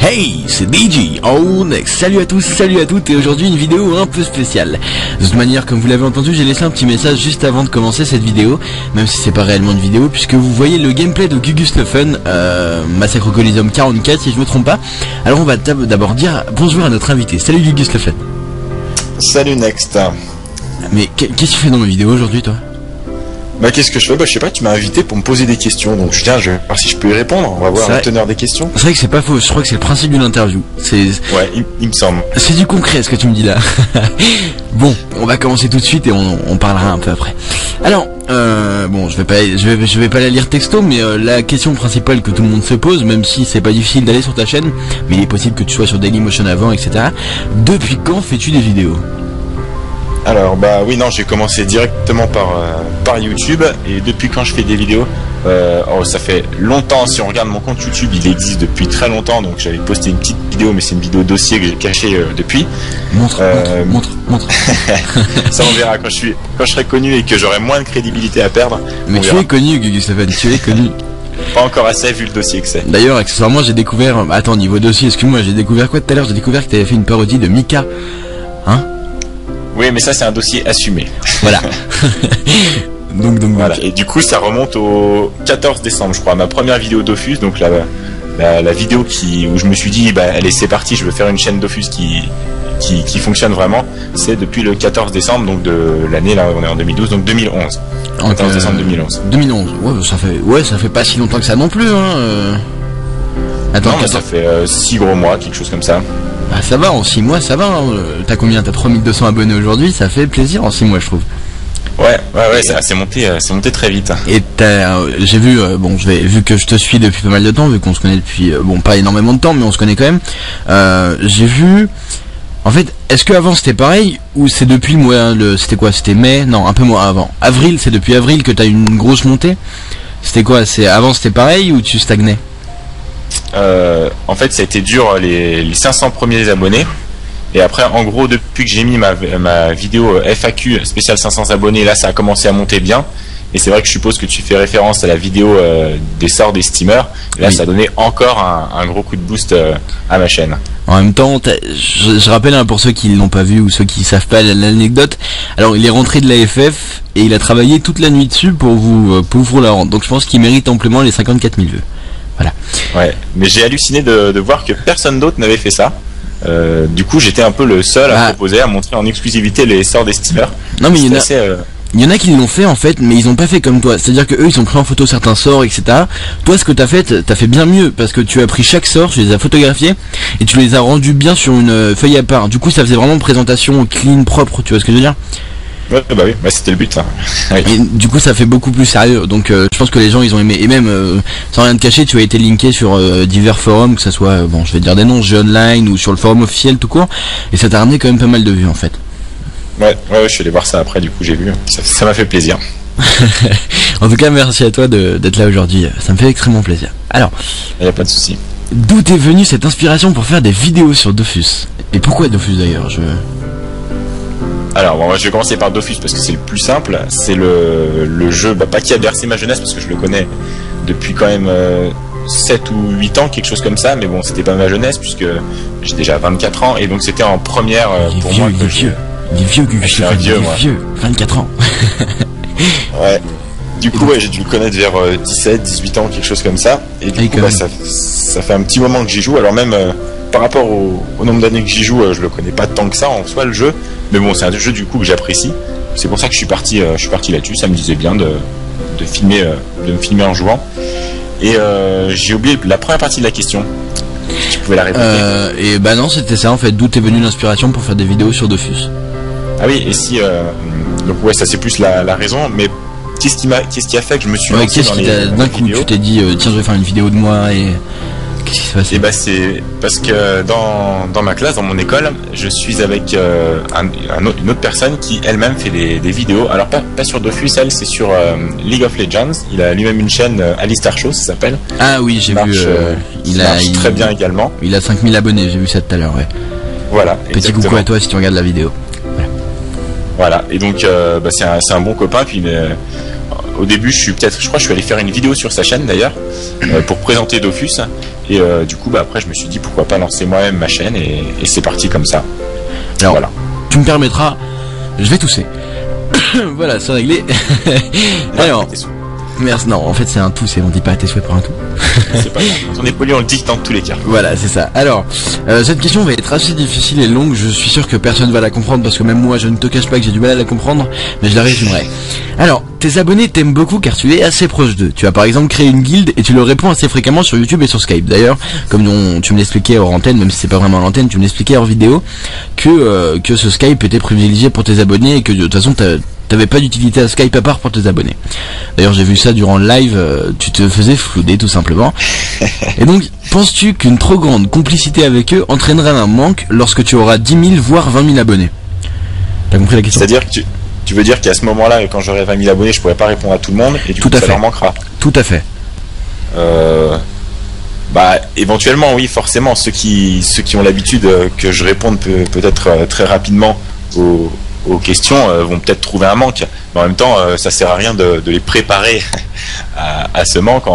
Hey, c'est DJ Oh Next. Salut à tous, salut à toutes, et aujourd'hui une vidéo un peu spéciale. De toute manière, comme vous l'avez entendu, j'ai laissé un petit message juste avant de commencer cette vidéo, même si c'est pas réellement une vidéo, puisque vous voyez le gameplay de Gugus le Fun, Massacre au Coliseum 44 si je me trompe pas. Alors on va d'abord dire bonjour à notre invité. Salut Gugus le Fun. Salut Next. Mais qu'est-ce que tu fais dans ma vidéo aujourd'hui, toi? Bah qu'est-ce que je fais? Bah je sais pas, tu m'as invité pour me poser des questions, donc je vais voir si je peux y répondre. On va voir le teneur des questions. C'est vrai que c'est pas faux, je crois que c'est le principe d'une interview. Ouais, il me semble. C'est du concret ce que tu me dis là. Bon, on va commencer tout de suite et on parlera un peu après. Alors, bon, je vais pas la lire texto, mais la question principale que tout le monde se pose, même si c'est pas difficile d'aller sur ta chaîne, mais il est possible que tu sois sur Dailymotion avant, etc. Depuis quand fais-tu des vidéos? Alors bah oui, non, j'ai commencé directement par YouTube, et depuis quand je fais des vidéos, ça fait longtemps. Si on regarde mon compte YouTube, il existe depuis très longtemps, donc j'avais posté une petite vidéo, mais c'est une vidéo dossier que j'ai cachée depuis. Montre. Ça on verra quand je serai connu et que j'aurai moins de crédibilité à perdre. Mais tu es connu, Gugus Lefan, tu es connu. Pas encore assez vu le dossier que c'est. D'ailleurs, accessoirement, j'ai découvert... Attends, niveau dossier, excuse-moi, j'ai découvert quoi tout à l'heure? J'ai découvert que tu avais fait une parodie de Mika. Hein? Oui, mais ça c'est un dossier assumé. Voilà. donc voilà. Et du coup, ça remonte au 14 décembre, je crois, ma première vidéo Dofus. Donc la vidéo où je me suis dit, bah allez, c'est parti, je veux faire une chaîne Dofus qui fonctionne vraiment. C'est depuis le 14 décembre, donc de l'année, là on est en 2012, donc 2011. 14 décembre 2011. 2011. Ouais, ça fait pas si longtemps que ça non plus, hein. Attends, non, mais ça fait 6 gros mois, quelque chose comme ça. Bah ça va, en 6 mois ça va, hein. T'as combien? T'as 3200 abonnés aujourd'hui, ça fait plaisir en 6 mois je trouve. Ouais, c'est monté très vite. Et j'ai vu, vu que je te suis depuis pas mal de temps, vu qu'on se connaît depuis, pas énormément de temps, mais on se connaît quand même, j'ai vu, en fait, est-ce que avant c'était pareil, ou c'est depuis le mois, c'était quoi? C'était mai? Non, un peu moins avant. Avril, c'est depuis avril que t'as une grosse montée? C'était quoi? Avant c'était pareil, ou tu stagnais? En fait, ça a été dur les 500 premiers abonnés, et après, en gros, depuis que j'ai mis ma vidéo FAQ spéciale 500 abonnés, là, ça a commencé à monter bien. Et c'est vrai que je suppose que tu fais référence à la vidéo des sorts des steamers. Et là, oui. Ça a donné encore un gros coup de boost à ma chaîne. En même temps, je rappelle pour ceux qui ne l'ont pas vu ou ceux qui savent pas l'anecdote. Alors, il est rentré de la FF et il a travaillé toute la nuit dessus pour vous la rendre. Donc, je pense qu'il mérite amplement les 54 000 vues. Voilà. Ouais, mais j'ai halluciné de voir que personne d'autre n'avait fait ça. Du coup, j'étais un peu le seul à proposer, à montrer en exclusivité les sorts des steamers. Non, mais il y en a qui l'ont fait en fait, mais ils ont pas fait comme toi. C'est-à-dire que eux, ils ont pris en photo certains sorts, etc. Toi, ce que t'as fait bien mieux, parce que tu as pris chaque sort, tu les as photographiés et tu les as rendus bien sur une feuille à part. Du coup, ça faisait vraiment une présentation clean, propre. Tu vois ce que je veux dire? Ouais, bah oui, c'était le but ça. Oui. Et du coup ça fait beaucoup plus sérieux, donc je pense que les gens ils ont aimé, et même sans rien te cacher, tu as été linké sur divers forums, que ça soit, je vais dire des noms, Jeux Online ou sur le forum officiel tout court, et ça t'a ramené quand même pas mal de vues en fait. Ouais, je suis allé voir ça après, du coup j'ai vu, ça m'a fait plaisir. En tout cas merci à toi d'être là aujourd'hui, ça me fait extrêmement plaisir. Alors, y a pas de souci. D'où t'es venue cette inspiration pour faire des vidéos sur Dofus? Et pourquoi Dofus d'ailleurs? Alors, je vais commencer par Dofus parce que c'est le plus simple. C'est le jeu, pas qui a bercé ma jeunesse parce que je le connais depuis quand même 7 ou 8 ans, quelque chose comme ça. Mais bon, c'était pas ma jeunesse puisque j'ai déjà 24 ans et donc c'était en première pour moi. Il est vieux, je suis un vieux, moi. 24 ans. Ouais. Du coup, j'ai dû le connaître vers 17, 18 ans, quelque chose comme ça. Et du coup, ça fait un petit moment que j'y joue. Alors même par rapport au nombre d'années que j'y joue, je le connais pas tant que ça en soi le jeu. Mais bon, c'est un jeu du coup que j'apprécie. C'est pour ça que je suis parti là-dessus. Ça me disait bien de me filmer en jouant. Et j'ai oublié la première partie de la question. Tu pouvais la répéter. Et bah non, c'était ça en fait. D'où t'es venue l'inspiration pour faire des vidéos sur Dofus? Ah oui, et si donc ouais, ça c'est plus la raison. Mais qu'est-ce qui a fait que je me suis lancé dans les d'un coup vidéos? Tu t'es dit tiens, je vais faire une vidéo de moi et qu'est-ce qui se passe? Et bah c'est parce que dans ma classe, dans mon école, je suis avec une autre personne qui elle-même fait des vidéos. Alors pas sur Dofus, elle c'est sur League of Legends. Il a lui-même une chaîne, Alistar Show, ça s'appelle. Ah oui, j'ai vu. Il marche très bien également. Il a 5000 abonnés, j'ai vu ça tout à l'heure, ouais. Voilà. Petit exactement. coucou à toi si tu regardes la vidéo. Voilà. Et donc c'est un bon copain. Puis au début, je crois que je suis allé faire une vidéo sur sa chaîne d'ailleurs pour présenter Dofus. Et du coup, après, je me suis dit pourquoi pas lancer moi-même ma chaîne et c'est parti comme ça. Alors, voilà. Tu me permettras, je vais tousser. Voilà, c'est réglé. Alors, merci. Non, en fait, c'est un tout, on dit pas à tes souhaits pour un tout. C'est pas grave. Quand on est poli, on le dit dans tous les cas. Voilà, c'est ça. Alors, cette question va être assez difficile et longue. Je suis sûr que personne va la comprendre parce que même moi, je ne te cache pas que j'ai du mal à la comprendre, mais je la résumerai. Alors, tes abonnés t'aiment beaucoup car tu es assez proche d'eux. Tu as par exemple créé une guilde et tu leur réponds assez fréquemment sur YouTube et sur Skype. D'ailleurs, comme tu me l'expliquais hors antenne, même si c'est pas vraiment l'antenne, tu me l'expliquais hors vidéo, que ce Skype était privilégié pour tes abonnés et que de toute façon, t'avais pas d'utilité à Skype à part pour tes abonnés. D'ailleurs, j'ai vu ça durant le live, tu te faisais flouder tout simplement. Et donc, penses-tu qu'une trop grande complicité avec eux entraînera un manque lorsque tu auras 10 000 voire 20 000 abonnés? T'as compris la question? C'est-à-dire que tu veux dire qu'à ce moment-là, quand j'aurai 20 000 abonnés, je pourrais pas répondre à tout le monde et du coup ça leur manquera? Tout à fait. Bah éventuellement oui, forcément ceux qui ont l'habitude que je réponde peut-être très rapidement aux questions vont peut-être trouver un manque, mais en même temps ça sert à rien de les préparer à ce manque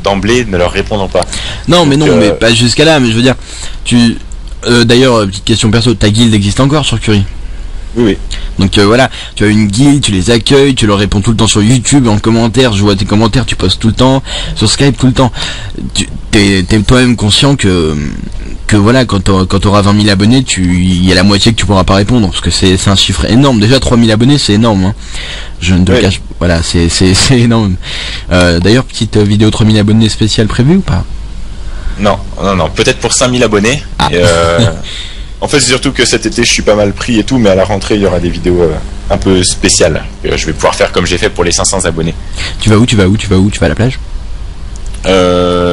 d'emblée ne leur répondant pas. Non. Donc, mais pas jusqu'à là, mais je veux dire d'ailleurs, petite question perso, ta guilde existe encore sur Curie? Oui. Donc voilà, tu as une guilde, tu les accueilles, tu leur réponds tout le temps sur YouTube, en commentaire, je vois tes commentaires, tu postes tout le temps, sur Skype tout le temps. T'es toi-même conscient que voilà, quand t'auras 20 000 abonnés, il y a la moitié que tu pourras pas répondre, parce que c'est un chiffre énorme. Déjà 3 000 abonnés, c'est énorme, hein. Je ne te cache, voilà, c'est énorme. D'ailleurs, petite vidéo 3 000 abonnés spéciale prévue ou pas? Non, peut-être pour 5 000 abonnés. Ah. En fait, c'est surtout que cet été, je suis pas mal pris et tout, mais à la rentrée, il y aura des vidéos un peu spéciales. Je vais pouvoir faire comme j'ai fait pour les 500 abonnés. Tu vas où? Tu vas à la plage?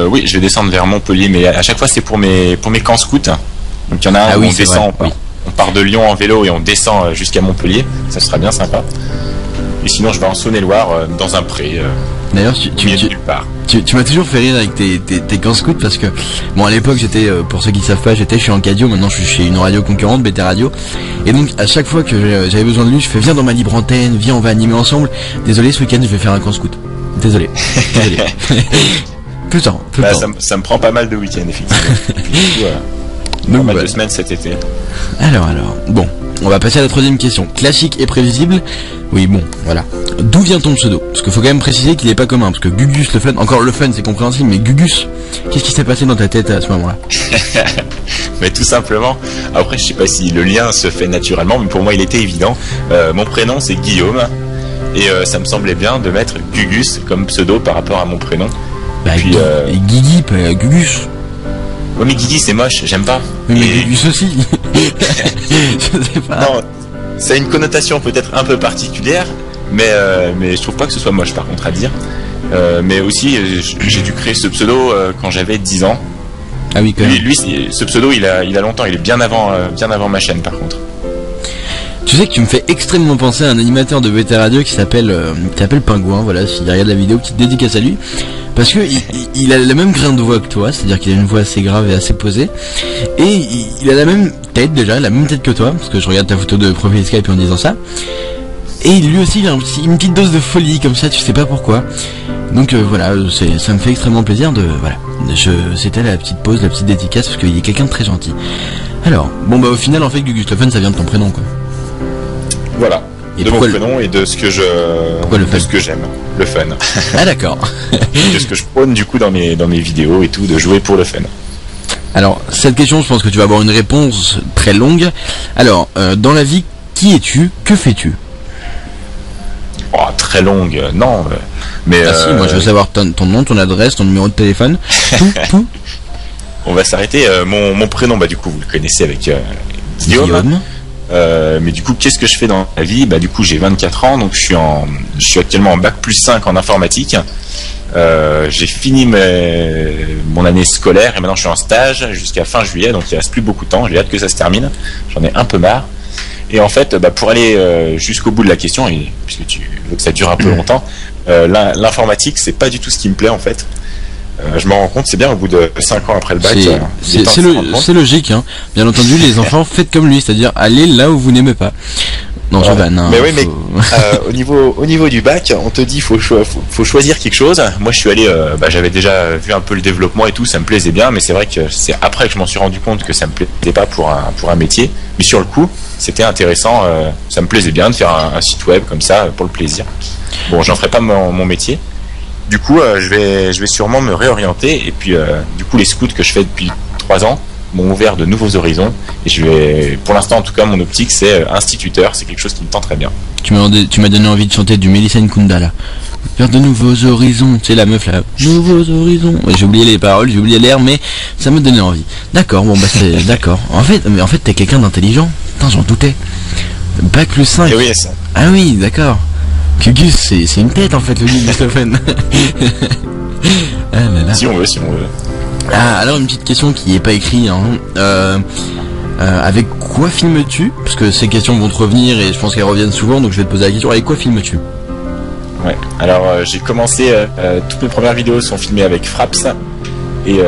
Oui, je vais descendre vers Montpellier, mais à chaque fois, c'est pour mes camps scouts. Donc, il y en a un où on descend, on part de Lyon en vélo et on descend jusqu'à Montpellier. Ça sera bien sympa. Et sinon, je vais en Saône-et-Loire, dans un pré. D'ailleurs, tu m'as toujours fait rire avec tes camps scouts parce que, bon, à l'époque, j'étais, pour ceux qui savent pas, j'étais chez Encadio, maintenant je suis chez une radio concurrente, BT Radio. Et donc, à chaque fois que j'avais besoin de lui, je fais, viens dans ma libre antenne, viens, on va animer ensemble. Désolé, ce week-end, je vais faire un camp scout. Désolé. Tout le temps. Ça me prend pas mal de week-ends, effectivement. Donc, pas mal de semaines cet été. Alors, bon. On va passer à la troisième question. Classique et prévisible. Oui, bon, voilà. D'où vient ton pseudo? Parce qu'il faut quand même préciser qu'il est pas commun. Parce que Gugus le fun, encore le fun c'est compréhensible, mais Gugus, qu'est-ce qui s'est passé dans ta tête à ce moment-là? Mais tout simplement, après je sais pas si le lien se fait naturellement, mais pour moi il était évident. Mon prénom c'est Guillaume. Et ça me semblait bien de mettre Gugus comme pseudo par rapport à mon prénom. Bah, puis, Guigui, pas Gugus. Ouais, mais Guigui c'est moche, j'aime pas. Mais Gugus aussi. Je sais pas. Non, ça a une connotation peut-être un peu particulière, mais je trouve pas que ce soit moche par contre à dire. Mais aussi, j'ai dû créer ce pseudo quand j'avais 10 ans. Ah oui, quand même. Lui, ce pseudo, il a longtemps, il est bien avant ma chaîne par contre. Tu sais que tu me fais extrêmement penser à un animateur de BT Radio qui s'appelle Pingouin, voilà, s'il regarde la vidéo, petite dédicace à lui. Parce que il a la même grain de voix que toi, c'est-à-dire qu'il a une voix assez grave et assez posée. Et il a la même tête déjà, la même tête que toi, parce que je regarde ta photo de profil Skype en disant ça. Et lui aussi, il a une petite dose de folie comme ça, tu sais pas pourquoi. Donc voilà, ça me fait extrêmement plaisir de... Voilà, c'était la petite pause, la petite dédicace, parce qu'il est quelqu'un de très gentil. Alors, bon bah au final, en fait, Gugus le fun, ça vient de ton prénom, quoi. Voilà. Et de mon prénom et de ce que ce que j'aime, le fun. Ah d'accord. De ce que je prône du coup dans mes vidéos et tout, de jouer pour le fun. Alors cette question, je pense que tu vas avoir une réponse très longue. Alors dans la vie, qui es-tu? Que fais-tu? Oh, très longue, non. Mais si, moi je veux savoir ton nom, ton adresse, ton numéro de téléphone, tout. On va s'arrêter. Mon prénom, bah du coup vous le connaissez avec Guillaume. Mais du coup, qu'est-ce que je fais dans la vie? Bah du coup, j'ai 24 ans, donc je suis actuellement en bac+5 en informatique. J'ai fini mon année scolaire et maintenant je suis en stage jusqu'à fin juillet, donc il reste plus beaucoup de temps. J'ai hâte que ça se termine. J'en ai un peu marre. Et en fait, pour aller jusqu'au bout de la question, et puisque tu veux que ça dure un peu longtemps, l'informatique, c'est pas du tout ce qui me plaît en fait. Je m'en rends compte, c'est bien au bout de 5 ans après le bac. C'est logique, hein. Bien entendu, les enfants, faites comme lui, c'est-à-dire allez là où vous n'aimez pas. Non, je vanne. Hein, mais oui, mais au niveau du bac, on te dit faut choisir quelque chose. Moi, je suis allé, j'avais déjà vu un peu le développement et tout, ça me plaisait bien, mais c'est vrai que c'est après que je m'en suis rendu compte que ça me plaisait pas pour un métier. Mais sur le coup, c'était intéressant, ça me plaisait bien de faire un site web comme ça pour le plaisir. Bon, j'en ferai pas mon métier. Du coup, je vais sûrement me réorienter et puis du coup les scouts que je fais depuis 3 ans m'ont ouvert de nouveaux horizons et pour l'instant en tout cas mon optique c'est instituteur, c'est quelque chose qui me tente très bien. Tu m'as donné envie de chanter du Melissa Nkunda là. Vers de nouveaux horizons, c'est la meuf là. Nouveaux horizons. Ouais, j'ai oublié les paroles, j'ai oublié l'air, mais ça me donnait envie. D'accord, bon bah c'est d'accord. En fait t'es quelqu'un d'intelligent. Putain, j'en doutais. Bac plus 5. Et oui, ça. Ah oui, d'accord. Gugus, c'est une tête en fait le Gugus. Ah là là. Si on veut. Ah, alors une petite question qui est pas écrite. Hein. Avec quoi filmes-tu? Parce que ces questions vont te revenir et je pense qu'elles reviennent souvent, donc je vais te poser la question. Avec quoi filmes-tu? Ouais. Alors j'ai commencé, toutes mes premières vidéos sont filmées avec Fraps et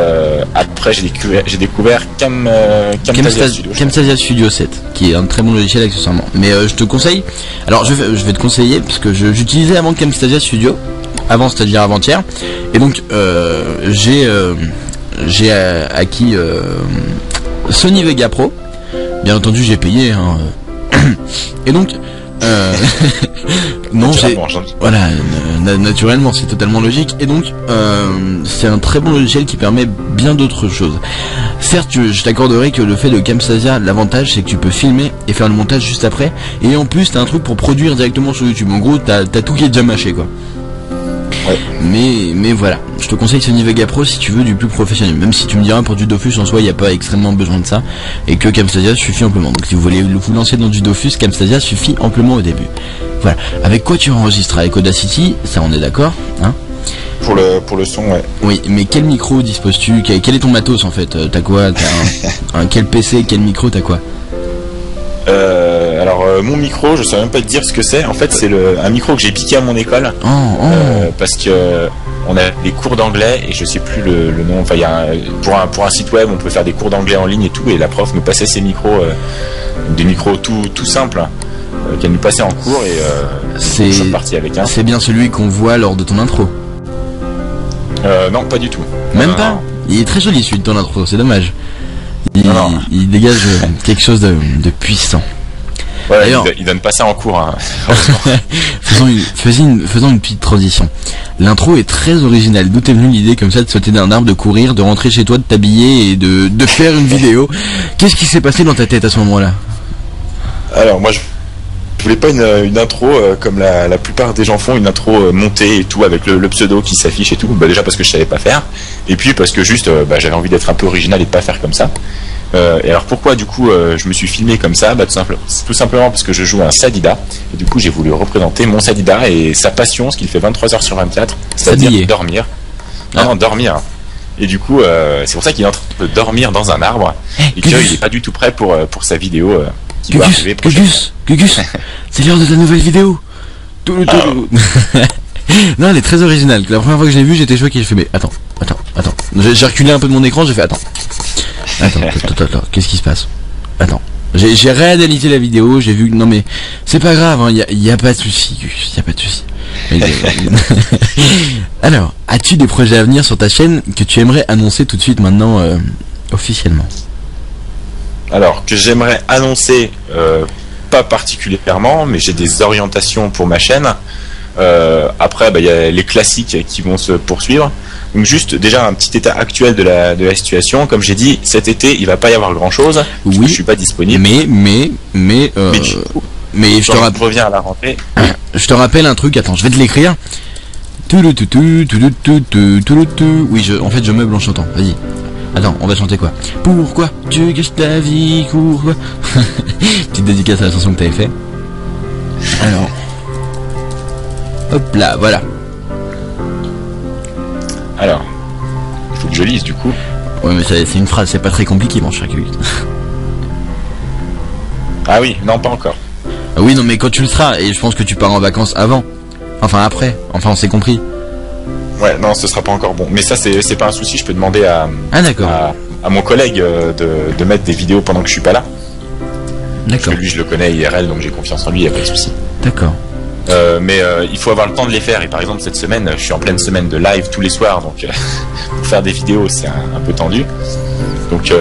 après j'ai découvert Camtasia Studio 7, qui est un très bon logiciel accessoirement. Mais je te conseille. Alors je vais te conseiller parce que j'utilisais avant Camtasia Studio, c'est-à-dire avant-hier, et donc j'ai acquis Sony Vega Pro. Bien entendu, j'ai payé. Hein. Et donc, non, voilà, naturellement, c'est totalement logique. Et donc, c'est un très bon logiciel qui permet bien d'autres choses. Certes, je t'accorderai que le fait de Camtasia, l'avantage, c'est que tu peux filmer et faire le montage juste après. Et en plus, t'as un truc pour produire directement sur YouTube. En gros, t'as tout qui est déjà mâché, quoi. Ouais. Mais voilà, je te conseille Sony Vega Pro si tu veux du plus professionnel. Même si tu me diras pour du Dofus en soi il n'y a pas extrêmement besoin de ça et que Camtasia suffit amplement. Donc si vous voulez vous lancer dans du Dofus, Camtasia suffit amplement au début. Voilà. Avec quoi tu enregistres? Avec Audacity, ça on est d'accord, hein? Pour le son, ouais. Oui, mais quel micro disposes-tu? Quel est ton matos en fait? T'as quoi? T'as quel PC? Quel micro? T'as quoi? Alors mon micro, je sais même pas te dire ce que c'est. En fait, c'est un micro que j'ai piqué à mon école parce que on a des cours d'anglais et je sais plus le nom. Enfin, pour un site web, on peut faire des cours d'anglais en ligne et tout. Et la prof me passait ces micros, des micros tout simples qu'elle nous passait en cours et je suis parti avec un. C'est bien celui qu'on voit lors de ton intro. Non, pas du tout. Même pas. Non. Il est très joli celui de ton intro. C'est dommage. Il dégage quelque chose de puissant. Ouais, il donne pas ça en cours. Hein. faisons une petite transition. L'intro est très originale. D'où t'es venue l'idée comme ça de sauter d'un arbre, de courir, de rentrer chez toi, de t'habiller et de faire une vidéo? Qu'est-ce qui s'est passé dans ta tête à ce moment-là? Alors moi je voulais pas une intro comme la plupart des gens font, une intro montée et tout avec le pseudo qui s'affiche et tout. Déjà parce que je savais pas faire et puis parce que juste j'avais envie d'être un peu original et de pas faire comme ça. Et alors pourquoi du coup je me suis filmé comme ça? Tout simplement parce que je joue un Sadida et du coup j'ai voulu représenter mon Sadida et sa passion, ce qu'il fait 23h sur 24, c'est-à-dire dormir. Non, dormir. Et du coup c'est pour ça qu'il est en train de dormir dans un arbre et qu'il est pas du tout prêt pour sa vidéo qui doit arriver prochainement. Gugus, c'est l'heure de ta nouvelle vidéo. Non, elle est très originale. La première fois que je l'ai vue, j'étais choqué. Je fais mais attends. J'ai reculé un peu de mon écran, j'ai fait attends. Qu'est-ce qui se passe? Attends. J'ai réanalysé la vidéo, j'ai vu que non mais c'est pas grave, hein, y a pas de souci, y a pas de souci. Alors, as-tu des projets à venir sur ta chaîne que tu aimerais annoncer tout de suite maintenant officiellement? Alors, que j'aimerais annoncer pas particulièrement, mais j'ai des orientations pour ma chaîne. Après, il y a les classiques qui vont se poursuivre. Donc juste déjà un petit état actuel de la situation. Comme j'ai dit, cet été il va pas y avoir grand chose. Oui. Je suis pas disponible. Mais je reviens à la rentrée. Je te rappelle un truc. Attends, je vais te l'écrire. Oui, en fait je meuble en chantant. Vas-y. Attends, on va chanter quoi? Pourquoi tu gâches ta vie? Pourquoi? Petite dédicace à la chanson que t'avais fait. Alors. Hop là, voilà. Alors, il faut que je lise du coup. Ouais, mais c'est une phrase, c'est pas très compliqué, mon cher Gugus. Ah oui, non, pas encore. Ah oui, non, mais quand tu le seras, et je pense que tu pars en vacances avant. Enfin, après. Enfin, on s'est compris. Ouais, non, ce sera pas encore bon. Mais ça, c'est pas un souci, je peux demander à mon collègue de mettre des vidéos pendant que je suis pas là. Parce que lui, je le connais IRL, donc j'ai confiance en lui, il n'y a pas de souci. D'accord. Mais il faut avoir le temps de les faire. Et par exemple, cette semaine, je suis en pleine semaine de live tous les soirs, donc pour faire des vidéos, c'est un peu tendu. Donc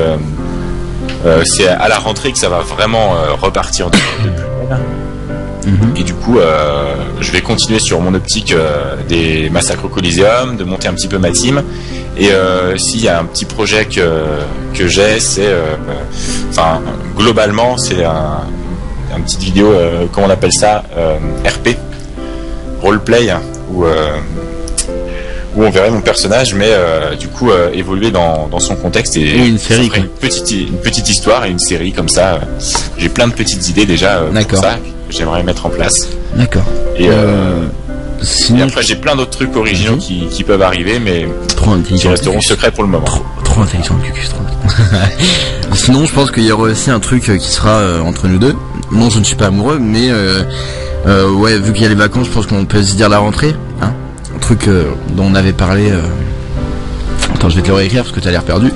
c'est à la rentrée que ça va vraiment repartir de plus belle. Et du coup, je vais continuer sur mon optique des massacres au Coliseum, de monter un petit peu ma team. Et s'il y a un petit projet que j'ai, c'est, enfin, globalement, c'est une petite vidéo, comment on appelle ça, RP, roleplay, où on verrait mon personnage, mais du coup évoluer dans son contexte et une série, quoi. Une petite histoire et une série comme ça. J'ai plein de petites idées déjà pour ça que j'aimerais mettre en place. D'accord. Et après j'ai plein d'autres trucs originaux qui peuvent arriver, mais qui resteront secrets pour le moment. Trop intelligent, Cucus, trop. Sinon, je pense qu'il y aura aussi un truc qui sera entre nous deux. Non, je ne suis pas amoureux, mais ouais, vu qu'il y a les vacances, je pense qu'on peut se dire la rentrée, hein. Un truc dont on avait parlé. Attends, je vais te le réécrire parce que t'as l'air perdu.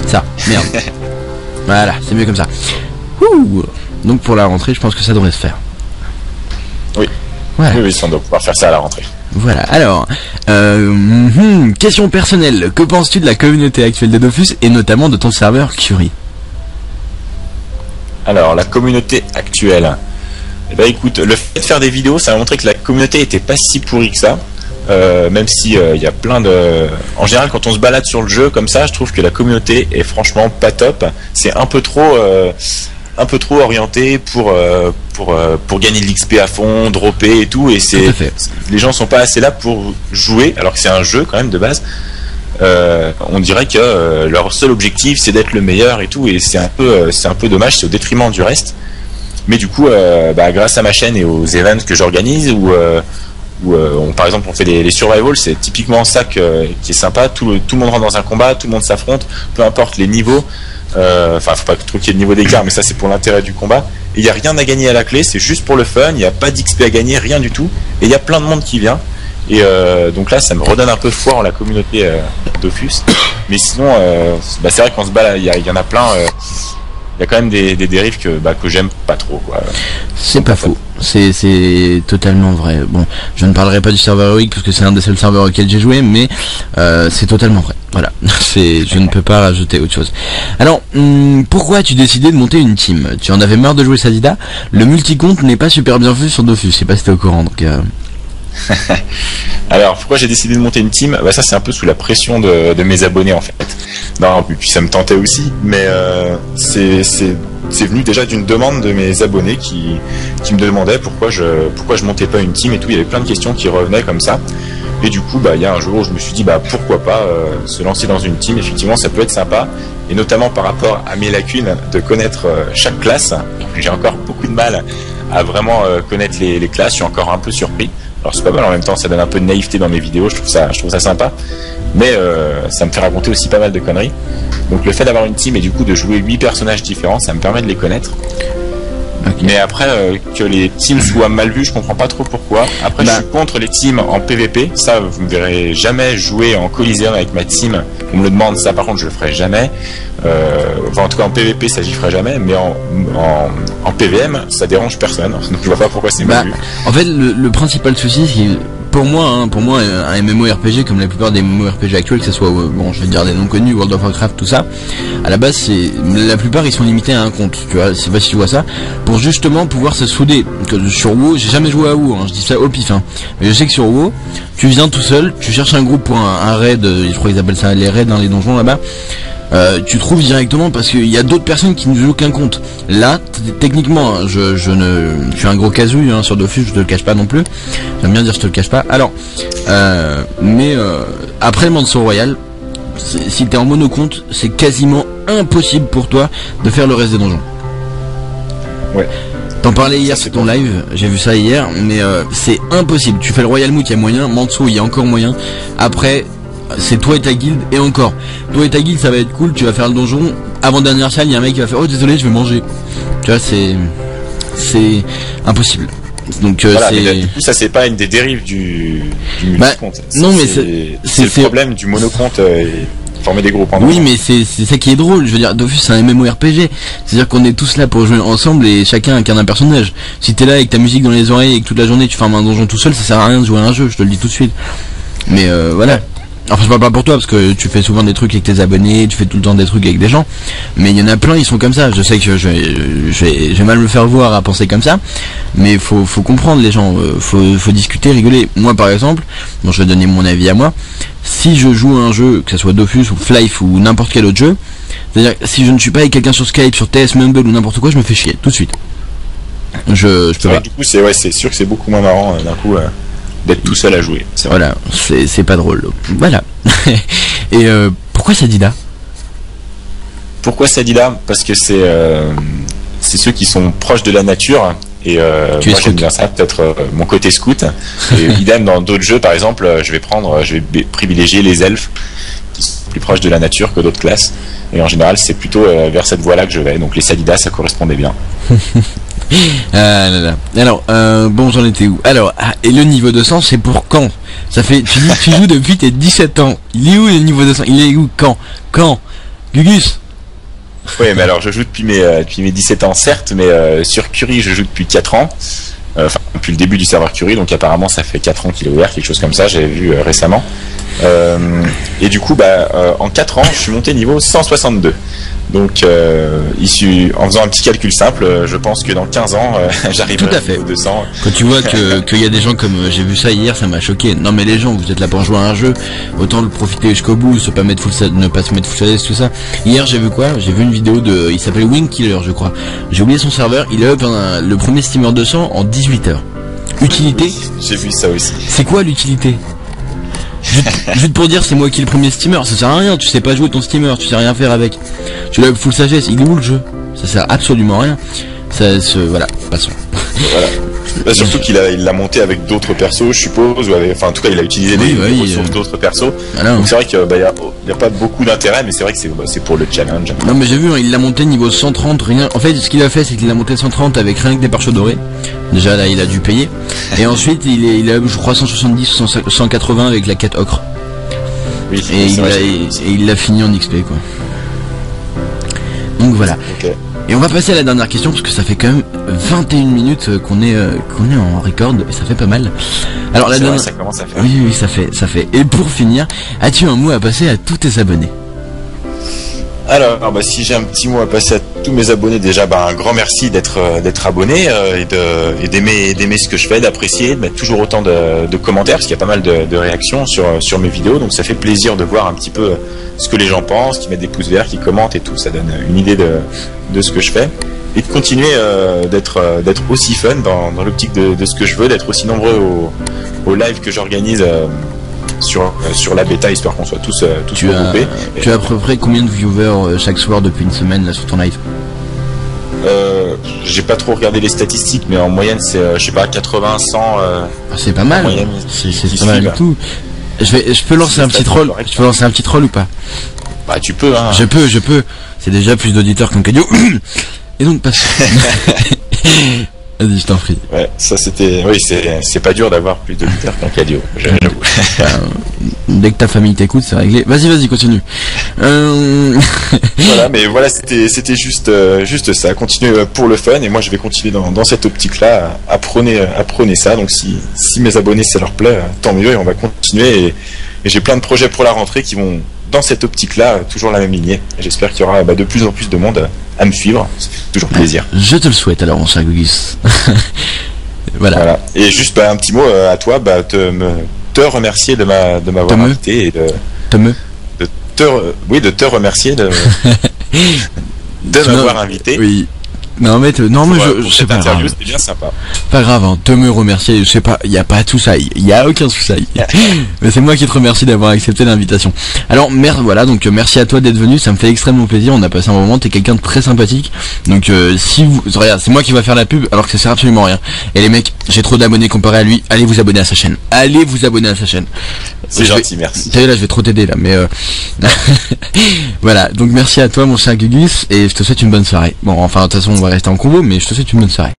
Ça, merde. Voilà, c'est mieux comme ça. Ouh. Donc pour la rentrée, je pense que ça devrait se faire. Oui. Voilà. Oui, on doit pouvoir faire ça à la rentrée. Voilà, alors, question personnelle, que penses-tu de la communauté actuelle de Dofus et notamment de ton serveur Curie? Alors, la communauté actuelle, eh ben écoute, le fait de faire des vidéos, ça a montré que la communauté était pas si pourrie que ça, même si il y a plein de... En général, quand on se balade sur le jeu comme ça, je trouve que la communauté est franchement pas top, c'est un peu trop orienté pour gagner de l'XP à fond, dropper et tout, et les gens sont pas assez là pour jouer alors que c'est un jeu quand même de base. On dirait que leur seul objectif c'est d'être le meilleur et tout, et c'est un peu dommage, c'est au détriment du reste. Mais du coup grâce à ma chaîne et aux events que j'organise où par exemple on fait les survival, c'est typiquement ça qui est sympa, tout le monde rentre dans un combat, tout le monde s'affronte, peu importe les niveaux. Enfin, faut pas trop qu'il y ait de niveau d'écart, mais ça c'est pour l'intérêt du combat. Et il n'y a rien à gagner à la clé, c'est juste pour le fun, il n'y a pas d'XP à gagner, rien du tout. Et il y a plein de monde qui vient. Et donc là, ça me redonne un peu foi en la communauté Dofus. Mais sinon, c'est vrai qu'on se balade, il y en a plein. Il y a quand même des dérives que j'aime pas trop, quoi. C'est pas faux. C'est totalement vrai. Bon, je ne parlerai pas du serveur héroïque parce que c'est un des seuls serveurs auxquels j'ai joué, mais c'est totalement vrai. Voilà, je ne peux pas rajouter autre chose. Alors, pourquoi as-tu décidé de monter une team? Tu en avais marre de jouer Sadida? Le multicompte n'est pas super bien vu sur Dofus, je sais pas si t'es au courant, donc... Alors, pourquoi j'ai décidé de monter une team? Ça c'est un peu sous la pression de mes abonnés en fait. Non, puis ça me tentait aussi, mais c'est venu déjà d'une demande de mes abonnés qui me demandaient pourquoi je montais pas une team et tout. Il y avait plein de questions qui revenaient comme ça. Et du coup, il y a un jour où je me suis dit, pourquoi pas se lancer dans une team. Effectivement, ça peut être sympa. Et notamment par rapport à mes lacunes de connaître chaque classe. J'ai encore beaucoup de mal à vraiment connaître les classes. Je suis encore un peu surpris. Alors c'est pas mal, en même temps ça donne un peu de naïveté dans mes vidéos, je trouve ça sympa. Mais ça me fait raconter aussi pas mal de conneries. Donc le fait d'avoir une team et du coup de jouer 8 personnages différents, ça me permet de les connaître. Okay. Mais après que les teams soient mal vus, je comprends pas trop pourquoi. Après je suis contre les teams en PVP, ça vous me verrez jamais jouer en Coliseum avec ma team. On me le demande, ça par contre je le ferai jamais. En tout cas en PVP ça j'y ferai jamais, mais en PVM ça dérange personne, donc je vois pas pourquoi c'est mal vu. En fait le principal souci c'est pour moi un MMORPG comme la plupart des MMORPG actuels, que ce soit je vais dire des non connus, World of Warcraft, tout ça, à la base la plupart ils sont limités à un compte, tu vois, je sais pas si tu vois ça, pour justement pouvoir se souder. Sur WoW, j'ai jamais joué à WoW, je dis ça au pif, mais je sais que sur WoW tu viens tout seul, tu cherches un groupe pour un raid, je crois qu'ils appellent ça les raids dans les donjons là-bas. Tu trouves directement parce qu'il y a d'autres personnes qui ne jouent qu'un compte. Là, techniquement, je suis un gros casouille sur Dofus, je te le cache pas non plus. J'aime bien dire je te le cache pas. Alors, après le Manso Royal, si t'es en monocompte, c'est quasiment impossible pour toi de faire le reste des donjons. Ouais. T'en parlais hier sur ton live, j'ai vu ça hier, mais c'est impossible. Tu fais le Royal Moot, il y a moyen, Manso, il y a encore moyen. Après, c'est toi et ta guilde, et encore. Toi et ta guilde, ça va être cool, tu vas faire le donjon. Avant dernière salle, il y a un mec qui va faire oh désolé, je vais manger. Tu vois, c'est impossible. Donc voilà, mais du coup, ça c'est pas une des dérives du multicompte. Non, mais c'est le problème du monocompte. former des groupes. Oui, mais c'est ça qui est drôle. Je veux dire, Dofus c'est un MMORPG. C'est-à-dire qu'on est tous là pour jouer ensemble et chacun incarne un personnage. Si t'es là avec ta musique dans les oreilles et que toute la journée tu farmes un donjon tout seul, ça sert à rien de jouer à un jeu. Je te le dis tout de suite. Mais voilà. Enfin, je parle pas pour toi parce que tu fais souvent des trucs avec tes abonnés, tu fais tout le temps des trucs avec des gens. Mais il y en a plein, ils sont comme ça. Je sais que je vais mal me faire voir à penser comme ça. Mais faut comprendre les gens. Faut discuter, rigoler. Moi, par exemple, bon, je vais donner mon avis à moi. Si je joue à un jeu, que ce soit Dofus ou Flife ou n'importe quel autre jeu, c'est-à-dire si je ne suis pas avec quelqu'un sur Skype, sur TS, Mumble ou n'importe quoi, je me fais chier tout de suite. Je peux pas. Du coup, c'est sûr que c'est beaucoup moins marrant d'un coup. D'être tout seul à jouer. Voilà, c'est pas drôle. Voilà. Et pourquoi Sadida? Pourquoi Sadida? Parce que c'est ceux qui sont proches de la nature. Et moi j'aime bien ça, peut-être mon côté scout. Et idem dans d'autres jeux, par exemple, je vais privilégier les elfes qui sont plus proches de la nature que d'autres classes. Et en général, c'est plutôt vers cette voie-là que je vais. Donc les Sadida, ça correspondait bien. Alors, bon, j'en étais où? Alors, et le niveau 200, c'est pour quand? Ça fait, tu dis que tu joues depuis tes 17 ans. Il est où le niveau 200? Il est où? Quand? Gugus? Oui, mais alors, je joue depuis mes 17 ans, certes, mais sur Curie, je joue depuis 4 ans. Enfin, depuis le début du serveur Curie, donc apparemment, ça fait 4 ans qu'il est ouvert, quelque chose comme ça, j'avais vu récemment. Et du coup, en 4 ans, je suis monté niveau 162. Donc, en faisant un petit calcul simple, je pense que dans 15 ans, j'arriverai au 200. Quand tu vois qu'il y a des gens comme j'ai vu ça hier, ça m'a choqué. Non mais les gens, vous êtes là pour jouer à un jeu, autant le profiter jusqu'au bout, ne pas se mettre full salace, tout ça. Hier, j'ai vu quoi? J'ai vu une vidéo il s'appelle Wing Killer, je crois. J'ai oublié son serveur, il est up le premier steamer 200 en 18 heures. Utilité? Oui, j'ai vu ça aussi. C'est quoi l'utilité? Juste pour dire c'est moi qui ai le premier steamer, ça sert à rien, tu sais pas jouer ton steamer, tu sais rien faire avec. Tu l'as full sagesse, il est où le jeu? Ça sert absolument à rien. Voilà, passons. Voilà. Surtout qu'il l'a monté avec d'autres persos, je suppose, ou en tout cas il a utilisé des ressources d'autres persos. Voilà. Donc c'est vrai qu'il y a pas beaucoup d'intérêt, mais c'est vrai que c'est pour le challenge. Non mais j'ai vu, il l'a monté niveau 130, rien. En fait, ce qu'il a fait, c'est qu'il a monté 130 avec rien que des parcheux dorés. Déjà là, il a dû payer. Et ensuite, il a je crois 170, 180 avec la quête ocre. Oui. Et il l'a fini en XP quoi. Donc voilà. Okay. Et on va passer à la dernière question parce que ça fait quand même 21 minutes qu'on est en record et ça fait pas mal. Alors la dernière, ça commence à faire. Oui, ça fait. Et pour finir, as-tu un mot à passer à tous tes abonnés? Alors, si j'ai un petit mot à passer à tous mes abonnés, déjà, un grand merci d'être abonné et d'aimer ce que je fais, d'apprécier, de mettre toujours autant de commentaires, parce qu'il y a pas mal de réactions sur mes vidéos, donc ça fait plaisir de voir un petit peu ce que les gens pensent, qui mettent des pouces verts, qui commentent et tout, ça donne une idée de ce que je fais. Et de continuer d'être aussi fun dans l'optique de ce que je veux, d'être aussi nombreux aux lives que j'organise sur la bêta, histoire qu'on soit tous regroupés. Tu as à peu près combien de viewers chaque soir depuis une semaine là sur ton live? J'ai pas trop regardé les statistiques, mais en moyenne c'est je sais pas 80, 100. C'est pas mal. C'est pas mal du tout. Je peux lancer un petit troll. Je peux lancer un petit troll ou pas? Bah tu peux hein. Je peux. C'est déjà plus d'auditeurs qu'un cadio. Et donc passe. Vas-y, je t'en prie. Ouais, ça c'était. Oui, c'est pas dur d'avoir plus d'auditeurs qu'un cadio, j'avoue. Dès que ta famille t'écoute, c'est réglé. Vas-y, continue. Voilà, mais voilà, c'était juste ça. Continuer pour le fun, et moi je vais continuer dans cette optique-là à prôner ça. Donc si mes abonnés ça leur plaît, tant mieux, et on va continuer. Et j'ai plein de projets pour la rentrée qui vont dans cette optique-là, toujours la même lignée. J'espère qu'il y aura de plus en plus de monde à me suivre. Ça fait toujours plaisir. Je te le souhaite alors, mon cher Gugus. Voilà. Et juste un petit mot à toi, te remercier de m'avoir invité et de te remercier de m'avoir invité. Oui. Non mais je sais pas. Interview, c'était bien sympa. Pas grave, hein, te me remercier, je sais pas, il y a pas tout ça, il y a aucun souci. Mais c'est moi qui te remercie d'avoir accepté l'invitation. Alors voilà, donc merci à toi d'être venu, ça me fait extrêmement plaisir, on a passé un moment, t'es quelqu'un de très sympathique. Donc regarde, c'est moi qui va faire la pub alors que ça sert absolument à rien. Et les mecs, j'ai trop d'abonnés comparé à lui, allez vous abonner à sa chaîne. C'est gentil, merci. T'as vu là, je vais trop t'aider là, mais voilà, donc merci à toi mon cher Gugus et je te souhaite une bonne soirée. Bon, enfin de toute façon on va rester en combo, mais je te souhaite une bonne soirée.